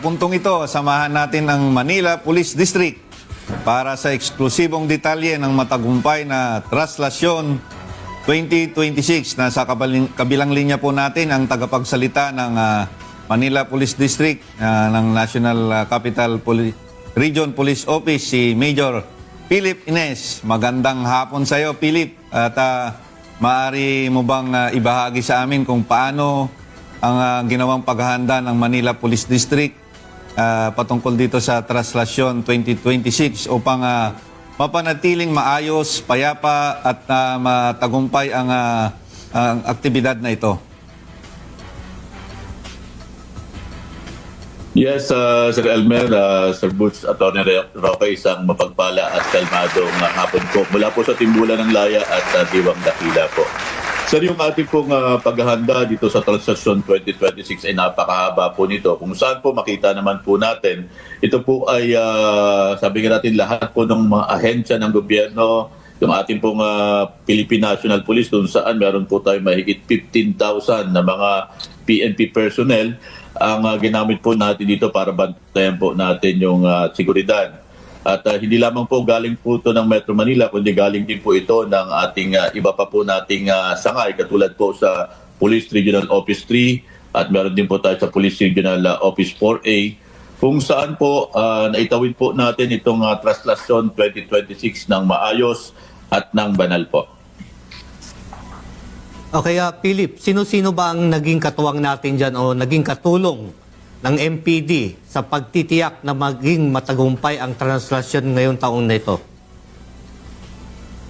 Sa puntong ito, samahan natin ang Manila Police District para sa eksklusibong detalye ng matagumpay na Traslasyon 2026. Nasa kabilang linya po natin ang tagapagsalita ng Manila Police District ng National Capital Region Police Office, si Major Philip Ines. Magandang hapon sa iyo, Philip. At maaari mo bang ibahagi sa amin kung paano ang ginawang paghahanda ng Manila Police District patungkol dito sa Traslasyon 2026 upang mapanatiling maayos, payapa at matagumpay ang aktibidad na ito? Yes, Sir Elmer, Sir Butch, Atty. Roque, isang mapagpala at kalmadong hapon po. Mula po sa Timbulan ng Laya at Diwang Dakila po. Sir, yung ating pong paghahanda dito sa Traslasyon 2026 ay napakahaba po nito. Kung saan po makita naman po natin, ito po ay sabi nga natin lahat po ng mga ahensya ng gobyerno, yung ating pong Philippine National Police, kung saan meron po tayo mahigit 15,000 na mga PNP personnel ang ginamit po natin dito para bantayan po natin yung seguridad. At hindi lamang po galing po ito ng Metro Manila, kundi galing din po ito ng ating iba pa po nating sangay, katulad po sa Police Regional Office 3 at meron din po tayo sa Police Regional Office 4A, kung saan po naitawid po natin itong Traslasyon 2026 ng maayos at ng banal po. Okay, Philip, sino-sino ba ang naging katuwang natin dyan o naging katulong ng MPD sa pagtitiyak na maging matagumpay ang Traslasyon ngayong taong na ito?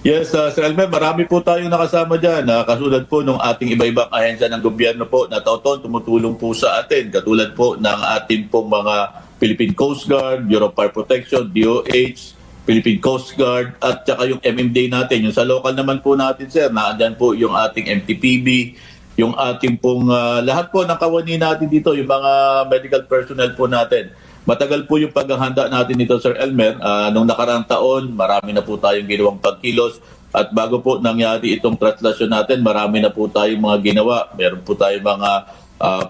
Yes, Sir Elmer, marami po tayong nakasama dyan. Kasulad po ng ating iba-ibang ahensya ng gobyerno po na taon-taon tumutulong po sa atin. Katulad po ng ating pong mga Philippine Coast Guard, Bureau of Fire Protection, DOH, Philippine Coast Guard, at saka yung MMDA natin. Yung sa local naman po natin, sir, naandyan po yung ating MTPB, yung ating pong lahat po ng kawani natin dito, yung mga medical personnel po natin. Matagal po yung paghahanda natin dito, Sir Elmer. Nung nakaraang taon, marami na po tayong ginawang pagkilos. At bago po nangyari itong Traslasyon natin, marami na po tayong mga ginawa. Meron po tayong mga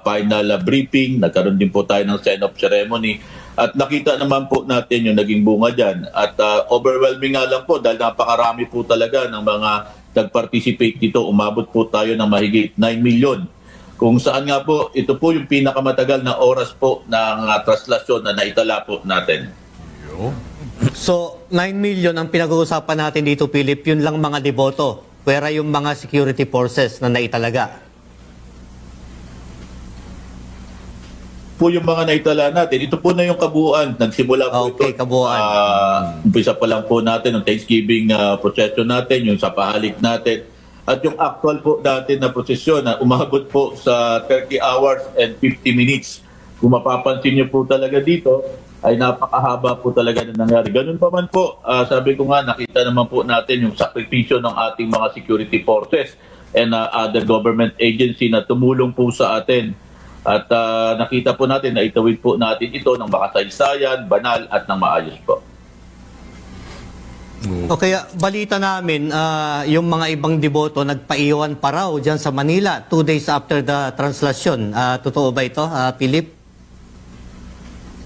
final briefing. Nagkaroon din po tayo ng sign-off ceremony. At nakita naman po natin yung naging bunga dyan. At overwhelming nga lang po dahil napakarami po talaga ng mga nag-participate dito. Umabot po tayo ng mahigit 9 million. Kung saan nga po, ito po yung pinakamatagal na oras po ng Traslasyon na naitala po natin. So, 9 million ang pinag-uusapan natin dito, Philip, yun lang mga deboto. Pwera yung mga security forces na naitalaga. Po yung mga naitala natin, ito po na yung kabuuan. Nagsimula po Okay, ito. kabuuan. Umpisa pa lang po natin ng Thanksgiving procession natin, yung sa pahalik natin. At yung actual po natin na prosesyon na umabot po sa 30 hours and 50 minutes. Kung mapapansin niyo po talaga dito, ay napakahaba po talaga na nangyari. Ganun pa man po, sabi ko nga, nakita naman po natin yung sakripisyo ng ating mga security forces and other government agency na tumulong po sa atin. At nakita po natin na itawid po natin ito ng makasaysayan, banal at ng maayos po. O kaya, balita namin, yung mga ibang deboto nagpaiwan pa raw dyan sa Manila 2 days after the Traslasyon. Totoo ba ito, Philip?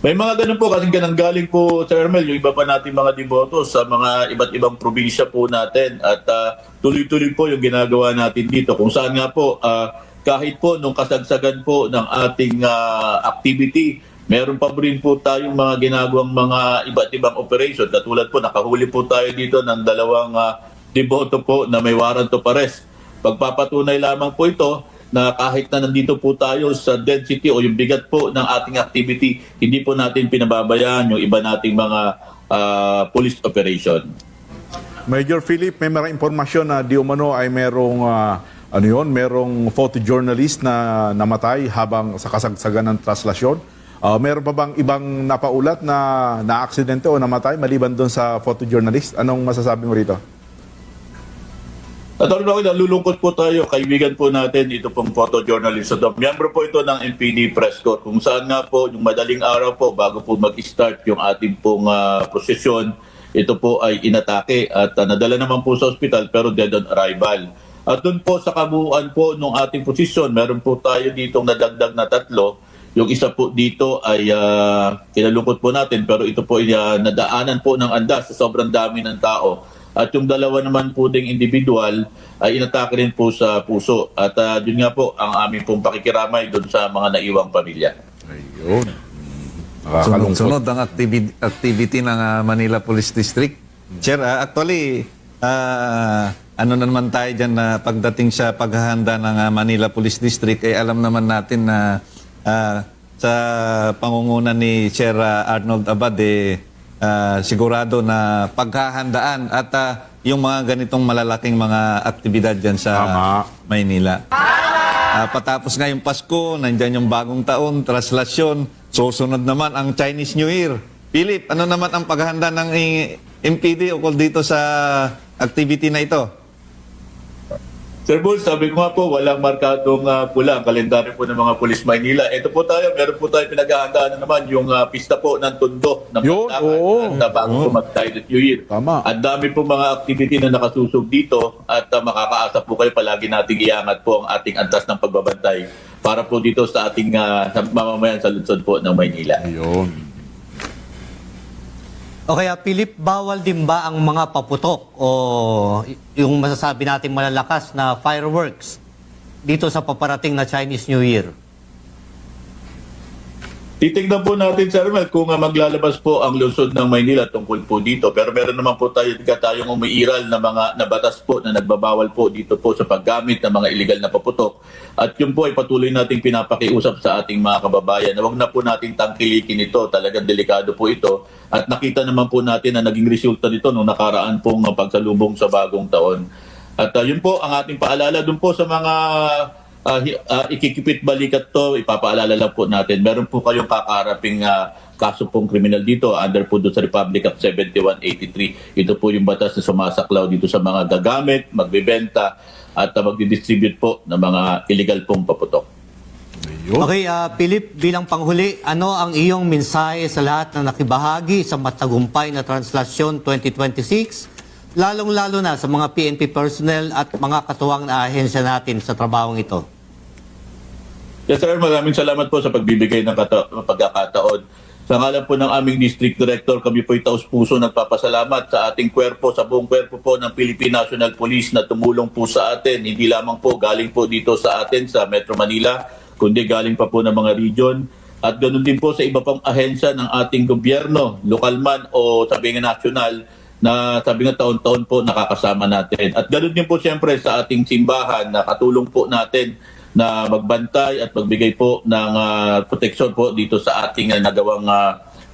May mga ganun po kasi galing po, Sir Ermel, yung iba pa natin mga deboto sa mga iba't ibang probinsya po natin at tuloy-tuloy po yung ginagawa natin dito. Kung saan nga po, kahit po nung kasagsagan po ng ating activity, meron pa rin po tayong mga ginagawang mga iba't ibang operation. Katulad po, nakahuli po tayo dito ng 2 deboto po na may warrant of arrest. Pagpapatunay lamang po ito na kahit na nandito po tayo sa density o yung bigat po ng ating activity, hindi po natin pinababayaan yung iba nating mga police operation. Major Philip, may mga impormasyon na di umano ay merong merong photojournalist na namatay habang sa kasagsagan ng Traslasyon. Meron pa bang ibang napaulat na na-aksidente o namatay maliban doon sa photojournalist? Anong masasabi mo rito? At nalulungkot po tayo, kaibigan po natin ito pong photojournalist. So, miyembro po ito ng MPD Press Corps. Kung saan nga po, yung madaling araw po, bago po mag-start yung ating pong prosesyon, ito po ay inatake at nadala naman po sa ospital pero dead on arrival. At doon po sa kabuuan po ng ating posisyon, meron po tayo ditong nadagdag na 3. Yung isa po dito ay kinalungkot po natin, pero ito po ay nadaanan po ng andas sa sobrang dami ng tao. At yung dalawa naman po ding individual ay inatake rin po sa puso. At yun nga po ang aming pong pakikiramay doon sa mga naiwang pamilya. Ayun. Nakakalungkot. Sunod ang activity ng Manila Police District. Sir, actually, ano na naman tayo dyan na pagdating sa paghahanda ng Manila Police District, alam naman natin na sa pangunguna ni Sir Arnold Abad, sigurado na paghahandaan at yung mga ganitong malalaking mga aktibidad dyan sa Tama. Maynila. Patapos nga yung Pasko, nandyan yung bagong taon, traslasyon, susunod naman ang Chinese New Year. Philip, ano naman ang paghahanda ng MPD ukol dito sa activity na ito? Sir Bull, sabi ko nga po, walang markadong pula ang kalendaryo po ng mga Pulis Maynila. Ito po tayo, meron po tayo pinaghahandaan na naman yung pista po ng Tondo ng Yun, Pandakan oo. at bago po mag-Chinese New Year. Tama. Ang dami po mga activity na nakasusog dito at makakaasa po kayo palagi nating iangat po ang ating antas ng pagbabantay para po dito sa ating sa mamamayan sa lungsod po ng Maynila. Ayun. O kaya, Philip, bawal din ba ang mga paputok o yung masasabi natin malalakas na fireworks dito sa paparating na Chinese New Year? Titignan po natin, Sir Mel, kung maglalabas po ang lungsod ng Maynila tungkol po dito. Pero meron naman po tayong umiiral na mga nabatas po na nagbabawal po dito po sa paggamit ng mga illegal na paputok. At yun po ay patuloy nating pinapakiusap sa ating mga kababayan na wag na po nating tangkilikin ito. Talagang delikado po ito. At nakita naman po natin na naging resulta nito nung nakaraan pong pagsalubong sa bagong taon. At yun po ang ating paalala dun po sa mga ikikipit balikat to, ipapaalala lang po natin. Meron po kayong kakaharaping kaso pong kriminal dito under po doon sa Republic Act 7183. Ito po yung batas na sumasaklaw dito sa mga gagamit, magbebenta at magdidistribute po ng mga illegal pong paputok. Ayun. Okay, Philip, bilang panghuli, ano ang iyong mensahe sa lahat na nakibahagi sa matagumpay na Translasyon 2026? Lalong-lalo na sa mga PNP personnel at mga katuwang na ahensya natin sa trabahong ito. Yes, sir. Maraming salamat po sa pagbibigay ng pagkakataon. Sa ngalan po ng aming District Director, kami po'y taus-puso nagpapasalamat sa ating kwerpo, sa buong kwerpo po ng Philippine National Police na tumulong po sa atin. Hindi lamang po galing po dito sa atin sa Metro Manila, kundi galing pa po ng mga region. At ganoon din po sa iba pang ahensya ng ating gobyerno, lokal man o sabi nga national, na sabi nga taon-taon po nakakasama natin. At ganoon din po siyempre sa ating simbahan na katulong po natin na magbantay at magbigay po ng proteksyon po dito sa ating nagawang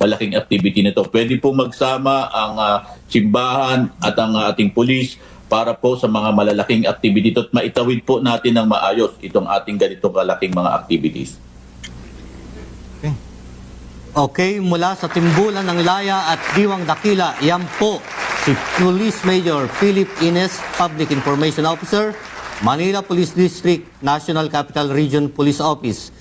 malaking activity nito. Pwede po magsama ang simbahan at ang ating pulis para po sa mga malalaking activity at maitawid po natin ng maayos itong ating ganitong kalaking mga activities. Okay, mula sa Timbulan ng Laya at Diwang Dakila, yan po si Police Major Philip Ines, Public Information Officer, Manila Police District, National Capital Region Police Office.